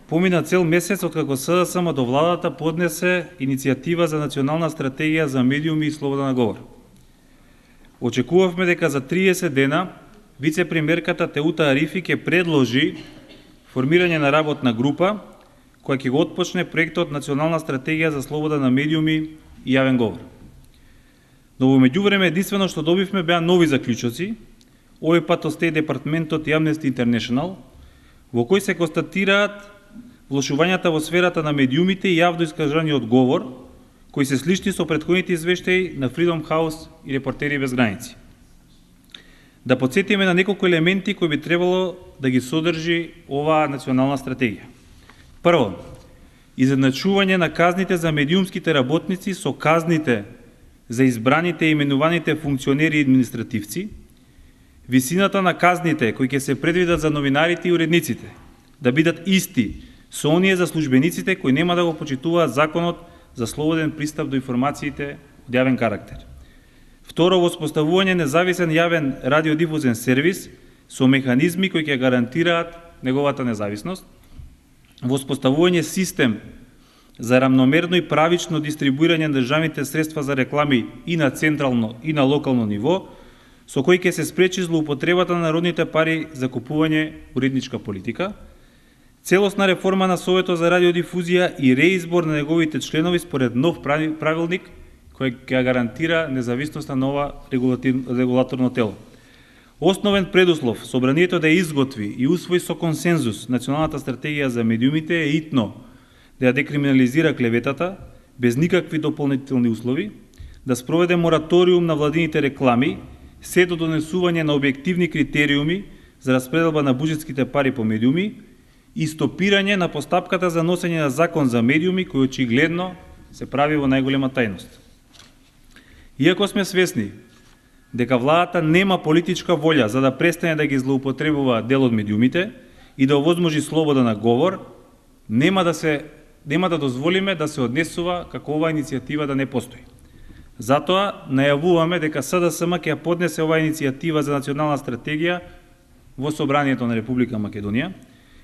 Помина цел месец откако СДСМ до владата поднесе иницијатива за национална стратегија за медиуми и слобода на говор. Очекувавме дека за 30 дена вице-премиерката Теута Арифи ќе предложи формирање на работна група која ќе го отпочне проектот Национална стратегија за слобода на медиуми и јавен говор. Но во меѓувреме единствено што добивме беа нови заклучоци, овој пат од Стејт департментот и Amnesty International, во кој се констатираат влошувањата во сферата на медиумите и јавно искажаниот говор, кои се слични со претходните извештаи на Freedom House и Репортери без граници. Да подсетиме на неколку елементи кои би требало да ги содржи оваа национална стратегија. Прво, изедначување на казните за медиумските работници со казните за избраните и именуваните функционери и административци, висината на казните кои ќе се предвидат за новинарите и уредниците да бидат исти со оние за службениците кои нема да го почитуваат законот за слободен пристап до информациите од јавен карактер. Второ, воспоставување независен јавен радиодифузен сервис со механизми кои ќе гарантираат неговата независност, воспоставување систем за рамномерно и правично дистрибуирање на државните средства за реклами и на централно и на локално ниво, со кој ќе се спречи злоупотребата на народните пари за купување уредничка политика, целосна реформа на Советот за радиодифузија и реизбор на неговите членови според нов правилник кој ќе гарантира независноста на ова регулаторно тело. Основен предуслов собранието да изготви и усвои со консензус Националната стратегија за медиумите е итно да ја декриминализира клеветата без никакви дополнителни услови, да спроведе мораториум на владините реклами, се до донесување на објективни критериуми за распределба на буџетските пари по медиуми и стопирање на постапката за носење на закон за медиуми кој очигледно се прави во најголема тајност. Иако сме свесни дека владата нема политичка волја за да престане да ги злоупотребува дел од медиумите и да овозможи слобода на говор, нема да дозволиме да се однесува како оваа иницијатива да не постои. Затоа најавуваме дека СДСМ ќе поднесе оваа иницијатива за национална стратегија во Собранието на Република Македонија,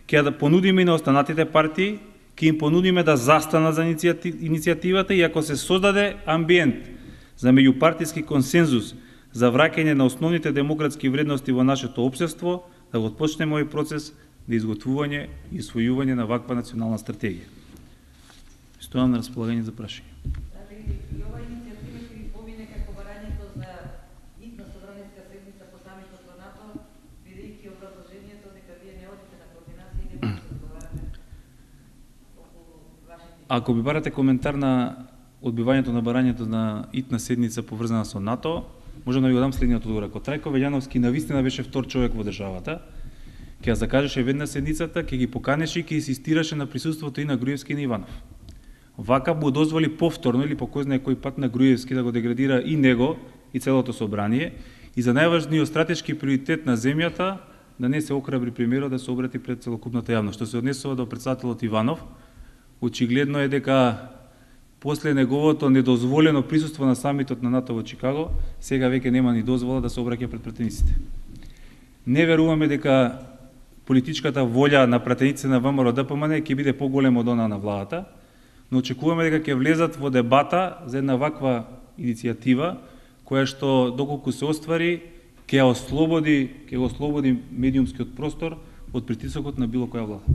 ќе да понудиме и на останатите партии, ќе им понудиме да застанат за иницијативата и ако се создаде амбиент за меѓупартиски консензус за враќање на основните демократски вредности во нашето општество, да го отпочнеме овој процес на изготвување и усвојување на ваква национална стратегија. Стојам на располагање за прашање. Ако би барате коментар на одбивањето на барањето на итна седница поврзана со НАТО, можам да ви го дам следниот одговор. Ако Трајко Велјановски навистина беше втор човек во државата, ќе ја закажеше веднаш седницата, ќе ги поканеше и ќе инсистираше на присуството и на Груевски и на Иванов. Вака му дозволи повторно или по кој знае кој пат на Груевски да го деградира и него и целото собрание и за најважниот стратешки приоритет на земјата да не се охрабри премиерот да се обрати пред целокупната јавност. Што се однесува до претседателот Иванов, очигледно е дека после неговото недозволено присуство на самитот на НАТО во Чикаго, сега веќе нема ни дозвола да се обраќа пред пратениците. Не веруваме дека политичката волја на пратениците на ВМРО ДПМН ќе биде поголема од она на владата, но очекуваме дека ќе влезат во дебата за една ваква иницијатива, која што доколку се оствари, ќе го ослободи медиумскиот простор од притисокот на било која влада.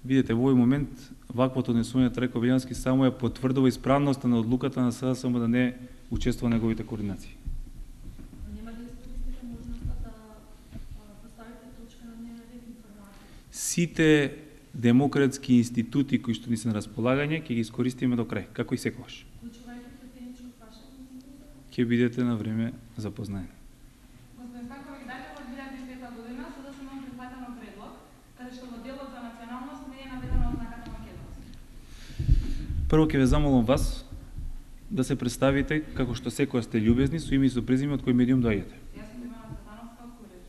Видите, во овој момент ваквото однесување Трајко Велјановски само ја потврдува исправноста на одлуката на СДСМ да не учествува во неговите координации. Нема да искористите можноста да поставите точка на дневен ред информација? Сите демократски институти кои што ни се на располагање ќе ги искористиме до крај, како и секогаш. Вклучувајќи претеничко прашање? Ќе бидете на време запознаени. Господин Станковиќ, дајте во 2005 година СДСМ прифатено предлог, каде што во делот за националност не е наведена ознаката македонски. Прво ќе ве замолам вас да се представите како што секоја сте љубезни со име и со презиме од кој медиум доаѓате. Јас сум Ивана Цветановска од Курир.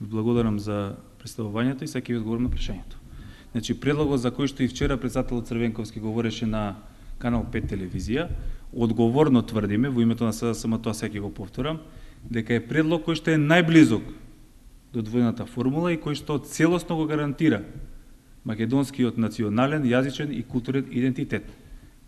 Ви благодарам за представувањето и сега ќе ви одговорам на прашањето. Значи, предлогот за кој што и вчера председателот Црвенковски говореше на Канал 5 телевизија, одговорно тврдиме во името на СДСМ, тоа сега ќе го повторам, дека е предлог кој што е најблизок до двојната формула и кој што целосно го гарантира македонскиот национален, јазичен и културен идентитет.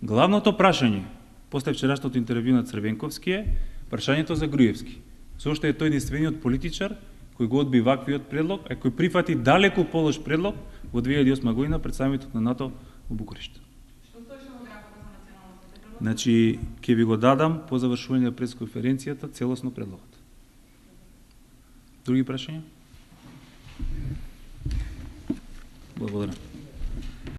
Главното прашање после вчерашното интервју на Црвенковски е прашањето за Груевски. Зошто е тој единствениот политичар кој го одби ваквиот предлог, а кој прифати далеку полош предлог во 2008 година пред самитот на НАТО во Букурешт. Што стоеше во графата за националноста? Значи, ќе ви го дадам по завршување на пресконференцијата целосно предлогот. Други прашања? Благодарам.